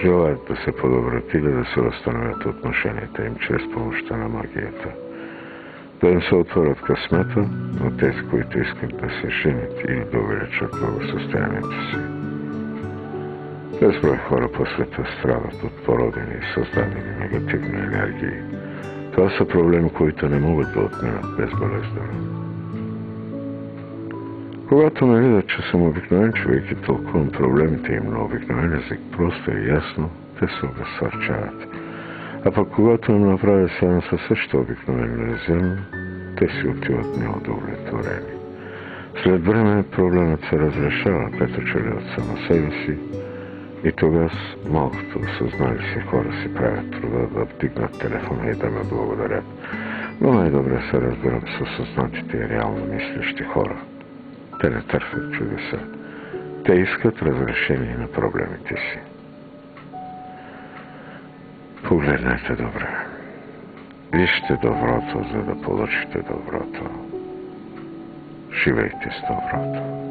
желаят да се подобрят или да се възстановят отношенията им чрез помощта на магията. Да им се отворят късмета, но тези, които искат да се женят или да увеличат благосъстоянието си. Безброй хора по света страдат от породени и създадени негативни енергии. Това са проблеми, които не могат да отминат безболезнено. Когато ме видят, че съм обикновен човек и тълкувам проблемите им на обикновен език, просто и ясно, те се обезсърчават. А пък когато им направя сеанс със същото обикновено език, те си отиват неудовлетворени. След време проблемът се разрешава, като че ли от само себе си, и тогава малкото осъзнали си хора си правят труда да вдигнат телефона и да ме благодарят. Но най-добре се разбирам с осъзнатите и реално мислещи хора. Те не търсят чудеса. Те искат разрешение на проблемите си. Погледнете добре. Вижте доброто, за да получите доброто. Живейте с доброто.